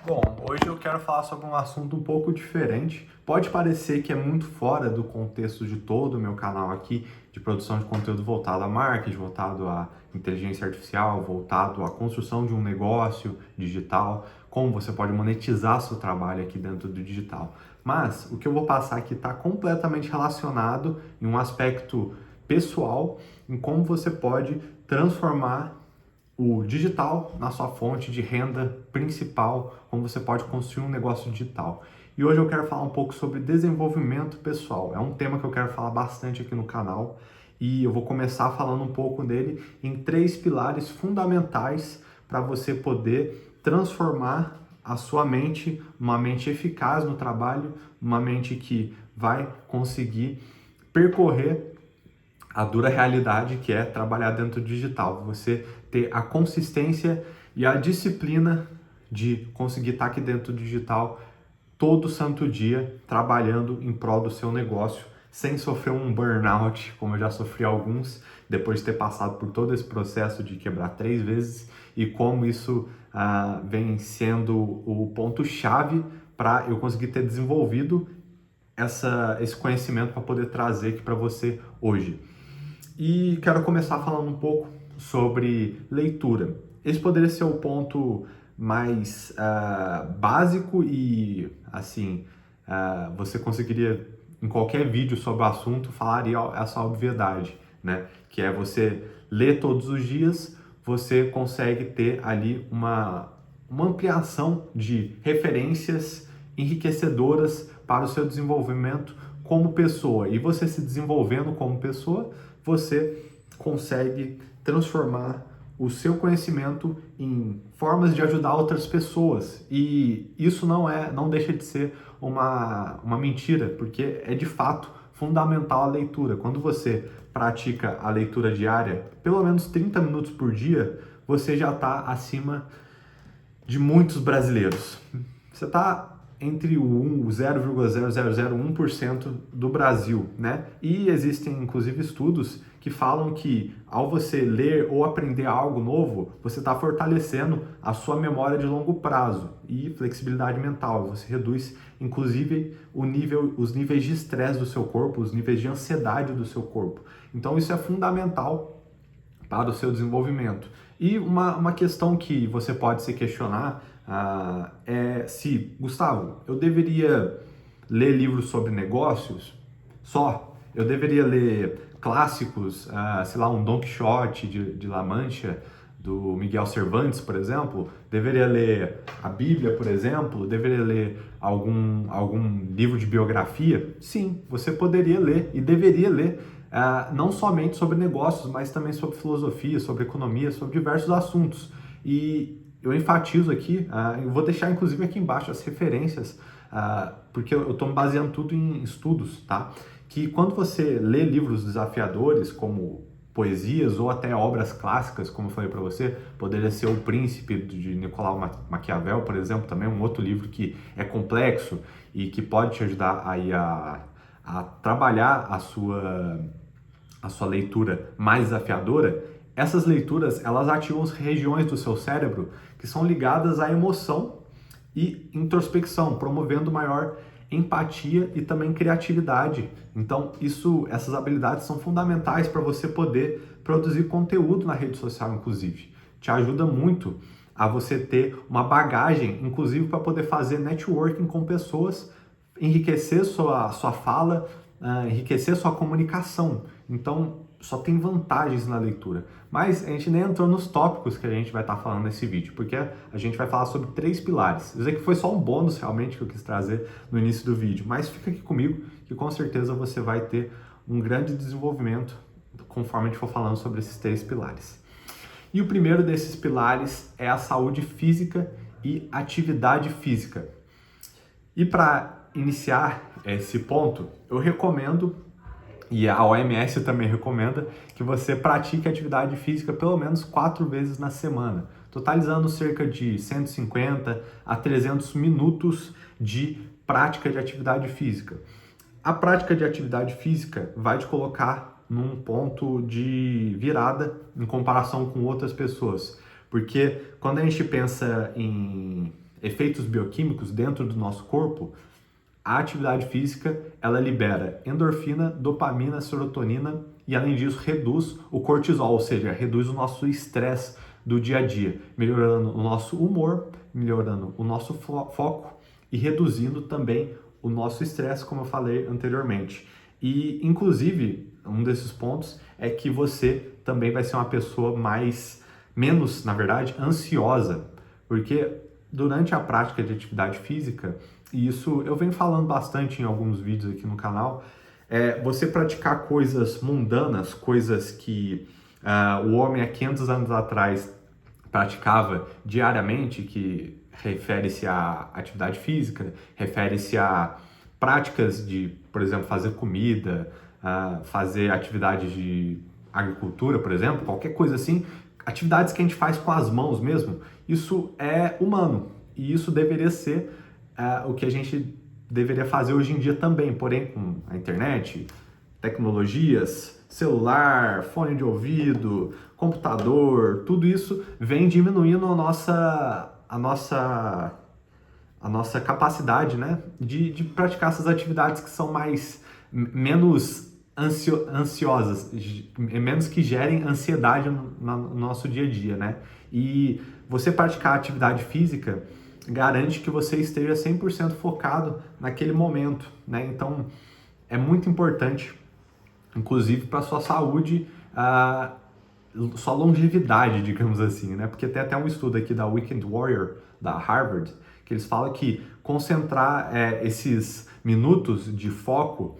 Bom, hoje eu quero falar sobre um assunto um pouco diferente. Pode parecer que é muito fora do contexto de todo o meu canal aqui de produção de conteúdo voltado a marketing, voltado a inteligência artificial, voltado à construção de um negócio digital, como você pode monetizar seu trabalho aqui dentro do digital. Mas o que eu vou passar aqui está completamente relacionado em um aspecto pessoal, em como você pode transformar o digital na sua fonte de renda principal, como você pode construir um negócio digital. E hoje eu quero falar um pouco sobre desenvolvimento pessoal. É um tema que eu quero falar bastante aqui no canal e eu vou começar falando um pouco dele em três pilares fundamentais para você poder transformar a sua mente, uma mente eficaz no trabalho, uma mente que vai conseguir percorrer a dura realidade que é trabalhar dentro do digital. Você ter a consistência e a disciplina de conseguir estar aqui dentro do digital todo santo dia, trabalhando em prol do seu negócio, sem sofrer um burnout, como eu já sofri alguns, depois de ter passado por todo esse processo de quebrar 3 vezes, e como isso vem sendo o ponto-chave para eu conseguir ter desenvolvido esse conhecimento para poder trazer aqui para você hoje. E quero começar falando um pouco sobre leitura. Esse poderia ser o ponto mais básico e, assim, você conseguiria, em qualquer vídeo sobre o assunto, falaria essa obviedade, né? Que é você ler todos os dias, você consegue ter ali uma ampliação de referências enriquecedoras para o seu desenvolvimento como pessoa. E você se desenvolvendo como pessoa, você consegue transformar o seu conhecimento em formas de ajudar outras pessoas. E isso não deixa de ser uma mentira, porque é de fato fundamental a leitura. Quando você pratica a leitura diária, pelo menos 30 minutos por dia, você já está acima de muitos brasileiros. Você está entre o 0,0001% do Brasil, né? E existem inclusive estudos que falam que ao você ler ou aprender algo novo, você está fortalecendo a sua memória de longo prazo e flexibilidade mental. Você reduz inclusive os níveis de estresse do seu corpo, os níveis de ansiedade do seu corpo. Então isso é fundamental para o seu desenvolvimento. E uma questão que você pode se questionar é se, Gustavo, eu deveria ler livros sobre negócios só? Eu deveria ler clássicos, sei lá, um Don Quixote de La Mancha, do Miguel Cervantes, por exemplo? Deveria ler a Bíblia, por exemplo? Deveria ler algum livro de biografia? Sim, você poderia ler e deveria ler não somente sobre negócios, mas também sobre filosofia, sobre economia, sobre diversos assuntos. E eu enfatizo aqui, eu vou deixar inclusive aqui embaixo as referências, porque eu estou me baseando tudo em estudos, tá? Que quando você lê livros desafiadores, como poesias ou até obras clássicas, como eu falei para você, poderia ser O Príncipe de Nicolau Maquiavel, por exemplo, também um outro livro que é complexo e que pode te ajudar aí a trabalhar a sua leitura mais desafiadora. Essas leituras, elas ativam as regiões do seu cérebro que são ligadas à emoção e introspecção, promovendo maior empatia e também criatividade. Então, essas habilidades são fundamentais para você poder produzir conteúdo na rede social, inclusive. Te ajuda muito a você ter uma bagagem, inclusive para poder fazer networking com pessoas, enriquecer sua fala, enriquecer sua comunicação. Então, só tem vantagens na leitura. Mas a gente nem entrou nos tópicos que a gente vai estar falando nesse vídeo, porque a gente vai falar sobre 3 pilares. Isso aqui foi só um bônus realmente que eu quis trazer no início do vídeo, mas fica aqui comigo que com certeza você vai ter um grande desenvolvimento conforme a gente for falando sobre esses 3 pilares. E o primeiro desses pilares é a saúde física e atividade física. E para iniciar esse ponto, eu recomendo, e a OMS também recomenda, que você pratique atividade física pelo menos 4 vezes na semana, totalizando cerca de 150 a 300 minutos de prática de atividade física. A prática de atividade física vai te colocar num ponto de virada em comparação com outras pessoas, porque quando a gente pensa em efeitos bioquímicos dentro do nosso corpo, a atividade física, ela libera endorfina, dopamina, serotonina e, além disso, reduz o cortisol, ou seja, reduz o nosso estresse do dia a dia, melhorando o nosso humor, melhorando o nosso foco e reduzindo também o nosso estresse, como eu falei anteriormente. E, inclusive, um desses pontos é que você também vai ser uma pessoa menos, na verdade, ansiosa, porque durante a prática de atividade física, e isso eu venho falando bastante em alguns vídeos aqui no canal, você praticar coisas mundanas, coisas que o homem há 500 anos atrás praticava diariamente, que refere-se à atividade física, refere-se a práticas de, por exemplo, fazer comida, fazer atividades de agricultura, por exemplo, qualquer coisa assim, atividades que a gente faz com as mãos mesmo, isso é humano e isso deveria ser o que a gente deveria fazer hoje em dia também, porém com a internet, tecnologias, celular, fone de ouvido, computador, tudo isso vem diminuindo a nossa capacidade, né, de praticar essas atividades que são menos ansiosas, menos que gerem ansiedade no nosso dia a dia, né? E você praticar atividade física garante que você esteja 100% focado naquele momento, né? Então, é muito importante, inclusive para sua saúde, sua longevidade, digamos assim, né? Porque tem até um estudo aqui da Weekend Warrior, da Harvard, que eles falam que concentrar esses minutos de foco,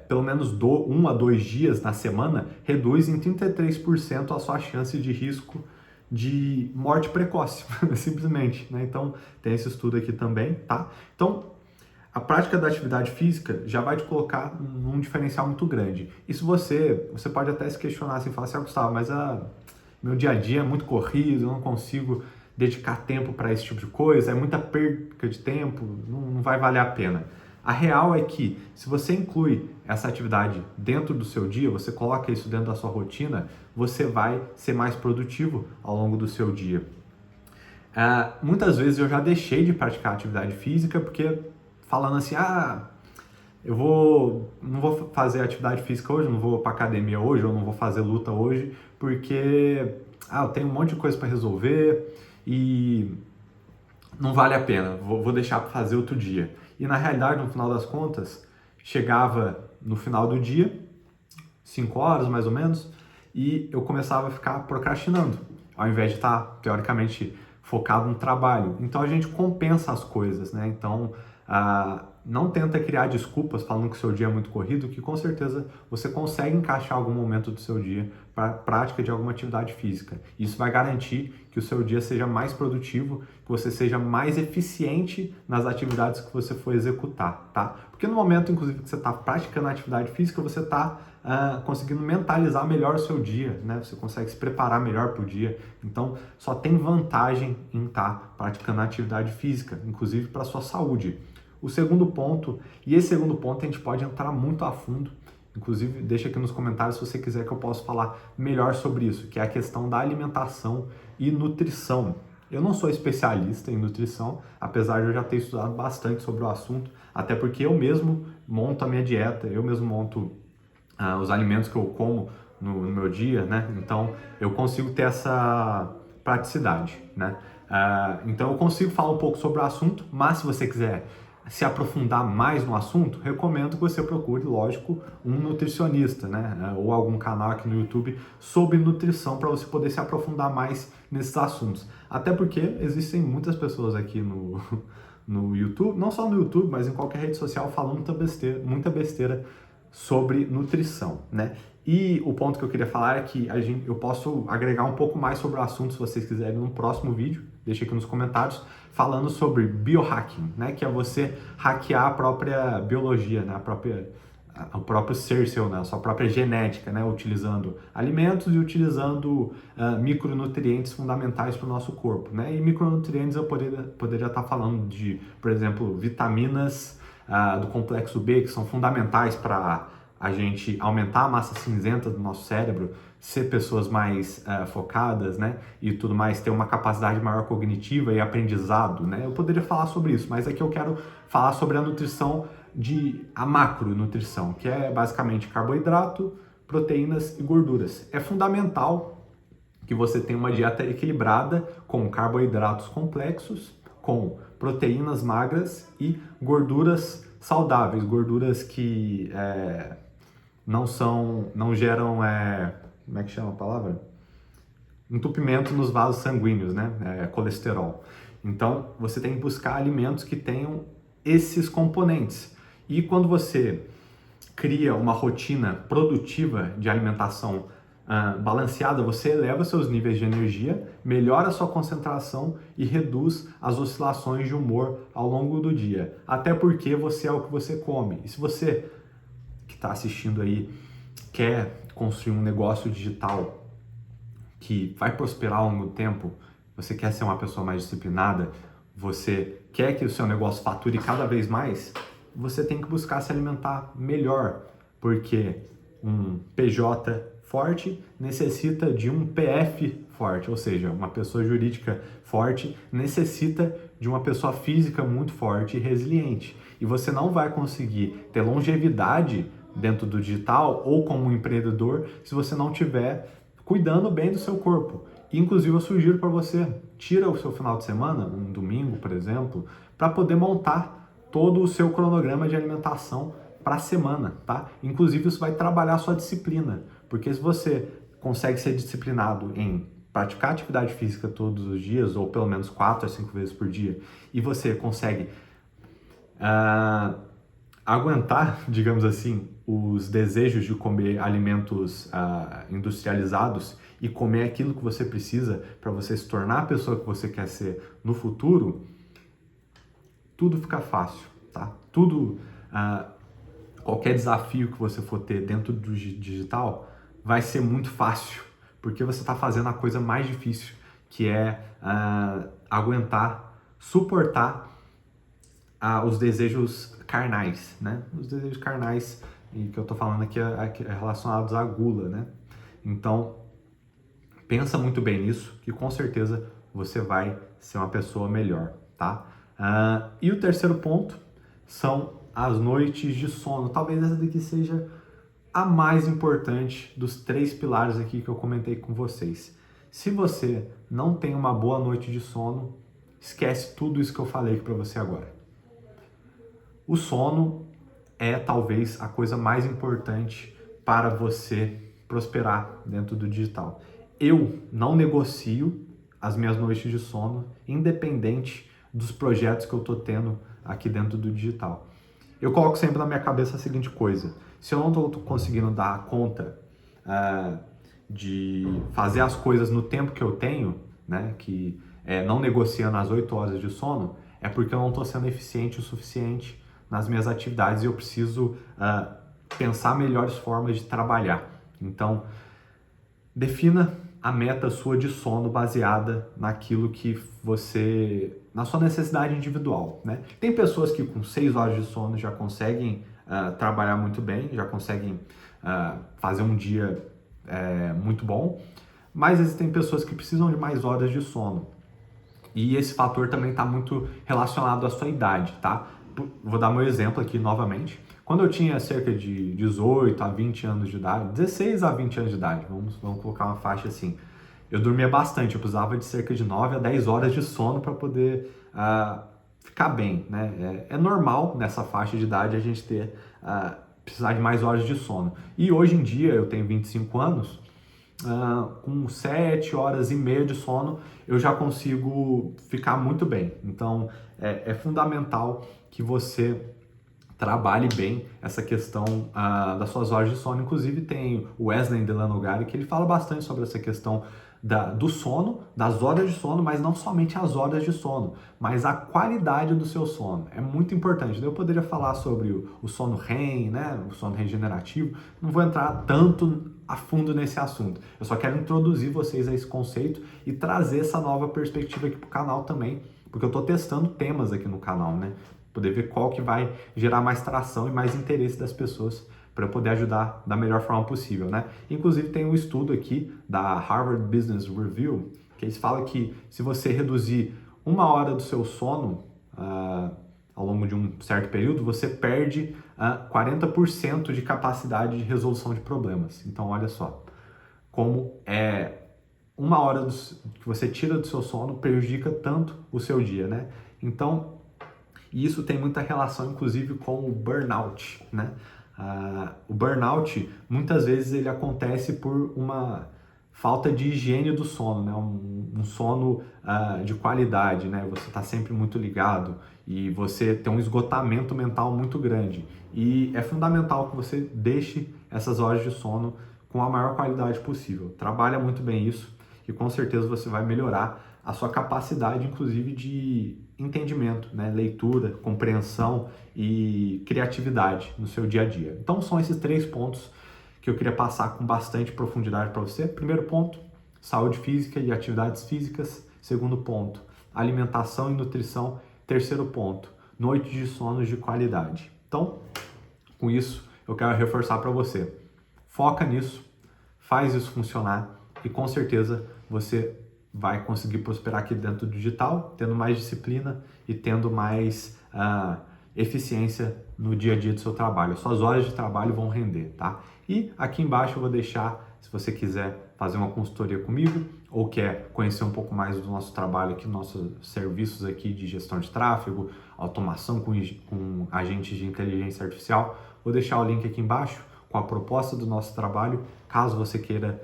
pelo menos 1 a 2 dias na semana, reduz em 33% a sua chance de risco de morte precoce, simplesmente, né? Então, tem esse estudo aqui também, tá? Então, a prática da atividade física já vai te colocar num diferencial muito grande. E se você pode até se questionar assim, falar assim, Gustavo, mas meu dia a dia é muito corrido, eu não consigo dedicar tempo para esse tipo de coisa, é muita perca de tempo, não vai valer a pena. A real é que, se você inclui essa atividade dentro do seu dia, você coloca isso dentro da sua rotina, você vai ser mais produtivo ao longo do seu dia. Muitas vezes eu já deixei de praticar atividade física porque falando assim, não vou fazer atividade física hoje, não vou para academia hoje, ou não vou fazer luta hoje, porque eu tenho um monte de coisa para resolver e não vale a pena, vou deixar para fazer outro dia. E na realidade, no final das contas, chegava no final do dia, 5 horas mais ou menos, e eu começava a ficar procrastinando, ao invés de estar, teoricamente, focado no trabalho. Então a gente compensa as coisas, né? Então, não tenta criar desculpas falando que o seu dia é muito corrido, que com certeza você consegue encaixar algum momento do seu dia para a prática de alguma atividade física. Isso vai garantir que o seu dia seja mais produtivo, que você seja mais eficiente nas atividades que você for executar, tá? Porque no momento, inclusive, que você está praticando a atividade física, você está conseguindo mentalizar melhor o seu dia, né? Você consegue se preparar melhor para o dia. Então, só tem vantagem em estar praticando a atividade física, inclusive para a sua saúde. O segundo ponto, e esse segundo ponto a gente pode entrar muito a fundo, inclusive deixa aqui nos comentários se você quiser que eu possa falar melhor sobre isso, que é a questão da alimentação e nutrição. Eu não sou especialista em nutrição, apesar de eu já ter estudado bastante sobre o assunto, até porque eu mesmo monto a minha dieta, eu mesmo monto os alimentos que eu como no meu dia, né? Então eu consigo ter essa praticidade, né? Então eu consigo falar um pouco sobre o assunto, mas se você quiser se aprofundar mais no assunto, recomendo que você procure, lógico, um nutricionista, né? Ou algum canal aqui no YouTube sobre nutrição para você poder se aprofundar mais nesses assuntos. Até porque existem muitas pessoas aqui no YouTube, não só no YouTube, mas em qualquer rede social falando muita besteira sobre nutrição, né? E o ponto que eu queria falar é que eu posso agregar um pouco mais sobre o assunto se vocês quiserem no próximo vídeo, deixa aqui nos comentários, falando sobre biohacking, né? Que é você hackear a própria biologia, né? O próprio ser seu, né? A sua própria genética, né? Utilizando alimentos e utilizando micronutrientes fundamentais para o nosso corpo, né? E micronutrientes eu poderia estar falando de, por exemplo, vitaminas do complexo B, que são fundamentais para a gente aumentar a massa cinzenta do nosso cérebro, ser pessoas mais focadas, né? E tudo mais, ter uma capacidade maior cognitiva e aprendizado, né? Eu poderia falar sobre isso, mas aqui eu quero falar sobre a nutrição a macronutrição, que é basicamente carboidrato, proteínas e gorduras. É fundamental que você tenha uma dieta equilibrada com carboidratos complexos, com proteínas magras e gorduras saudáveis, gorduras que não geram, como é que chama a palavra? Entupimento nos vasos sanguíneos, né? Colesterol. Então, você tem que buscar alimentos que tenham esses componentes. E quando você cria uma rotina produtiva de alimentação balanceada, você eleva seus níveis de energia, melhora a sua concentração e reduz as oscilações de humor ao longo do dia. Até porque você é o que você come. E se você que está assistindo aí quer construir um negócio digital que vai prosperar ao longo do tempo, você quer ser uma pessoa mais disciplinada, você quer que o seu negócio fature cada vez mais, você tem que buscar se alimentar melhor, porque um PJ forte necessita de um PF forte, ou seja, uma pessoa jurídica forte necessita de uma pessoa física muito forte e resiliente. E você não vai conseguir ter longevidade dentro do digital ou como um empreendedor se você não tiver cuidando bem do seu corpo. Inclusive, eu sugiro para você, tira o seu final de semana, um domingo, por exemplo, para poder montar todo o seu cronograma de alimentação para a semana, tá? Inclusive, isso vai trabalhar a sua disciplina, porque se você consegue ser disciplinado em praticar atividade física todos os dias, ou pelo menos 4 a 5 vezes por dia, e você consegue aguentar, digamos assim, os desejos de comer alimentos industrializados e comer aquilo que você precisa para você se tornar a pessoa que você quer ser no futuro, tudo fica fácil, tá? Qualquer desafio que você for ter dentro do digital vai ser muito fácil, porque você está fazendo a coisa mais difícil, que é aguentar, suportar os desejos carnais, né? Os desejos carnais, e que eu tô falando aqui é relacionados à gula, né? Então, pensa muito bem nisso, que com certeza você vai ser uma pessoa melhor, tá? E o terceiro ponto são as noites de sono. Talvez essa daqui seja a mais importante dos 3 pilares aqui que eu comentei com vocês. Se você não tem uma boa noite de sono, esquece tudo isso que eu falei aqui para você agora. O sono é talvez a coisa mais importante para você prosperar dentro do digital. Eu não negocio as minhas noites de sono, independente dos projetos que eu estou tendo aqui dentro do digital. Eu coloco sempre na minha cabeça a seguinte coisa: se eu não estou conseguindo dar conta de fazer as coisas no tempo que eu tenho, né, que é não negociando as 8 horas de sono, é porque eu não estou sendo eficiente o suficiente nas minhas atividades e eu preciso pensar melhores formas de trabalhar. Então, defina a meta sua de sono baseada naquilo que na sua necessidade individual, né? Tem pessoas que com 6 horas de sono já conseguem trabalhar muito bem, já conseguem fazer um dia muito bom, mas existem pessoas que precisam de mais horas de sono. E esse fator também está muito relacionado à sua idade, tá? Vou dar meu exemplo aqui novamente. Quando eu tinha cerca de 18 a 20 anos de idade, 16 a 20 anos de idade, vamos colocar uma faixa assim, eu dormia bastante, eu precisava de cerca de 9 a 10 horas de sono para poder ficar bem, né? É normal nessa faixa de idade a gente precisar de mais horas de sono. E hoje em dia, eu tenho 25 anos, com 7 horas e meia de sono, eu já consigo ficar muito bem. Então, é fundamental que você trabalhe bem essa questão das suas horas de sono. Inclusive, tem o Wesley Delanogari, que ele fala bastante sobre essa questão do sono, das horas de sono, mas não somente as horas de sono, mas a qualidade do seu sono. É muito importante. Eu poderia falar sobre o sono REM, né? O sono regenerativo. Não vou entrar tanto a fundo nesse assunto. Eu só quero introduzir vocês a esse conceito e trazer essa nova perspectiva aqui para o canal também, porque eu estou testando temas aqui no canal, né? Poder ver qual que vai gerar mais tração e mais interesse das pessoas para eu poder ajudar da melhor forma possível, né? Inclusive tem um estudo aqui da Harvard Business Review que eles falam que se você reduzir 1 hora do seu sono ao longo de um certo período, você perde 40% de capacidade de resolução de problemas. Então, olha só, como 1 hora que você tira do seu sono prejudica tanto o seu dia, né? Então, isso tem muita relação, inclusive, com o burnout, né? O burnout, muitas vezes, ele acontece por uma falta de higiene do sono, né? Um sono de qualidade, né? Você está sempre muito ligado e você tem um esgotamento mental muito grande. E é fundamental que você deixe essas horas de sono com a maior qualidade possível. Trabalha muito bem isso e com certeza você vai melhorar a sua capacidade, inclusive, de entendimento, né? Leitura, compreensão e criatividade no seu dia a dia. Então são esses 3 pontos que eu queria passar com bastante profundidade para você. Primeiro ponto, saúde física e atividades físicas. Segundo ponto, alimentação e nutrição. Terceiro ponto, noites de sonos de qualidade. Então, com isso, eu quero reforçar para você. Foca nisso, faz isso funcionar e com certeza você vai conseguir prosperar aqui dentro do digital, tendo mais disciplina e tendo mais eficiência no dia a dia do seu trabalho. Suas horas de trabalho vão render, tá? E aqui embaixo eu vou deixar, se você quiser fazer uma consultoria comigo ou quer conhecer um pouco mais do nosso trabalho aqui, nossos serviços aqui de gestão de tráfego, automação com agentes de inteligência artificial, vou deixar o link aqui embaixo com a proposta do nosso trabalho, caso você queira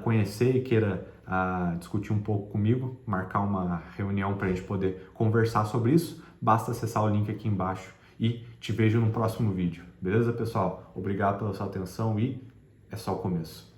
conhecer e queira discutir um pouco comigo, marcar uma reunião para a gente poder conversar sobre isso, basta acessar o link aqui embaixo e te vejo no próximo vídeo. Beleza, pessoal? Obrigado pela sua atenção e é só o começo.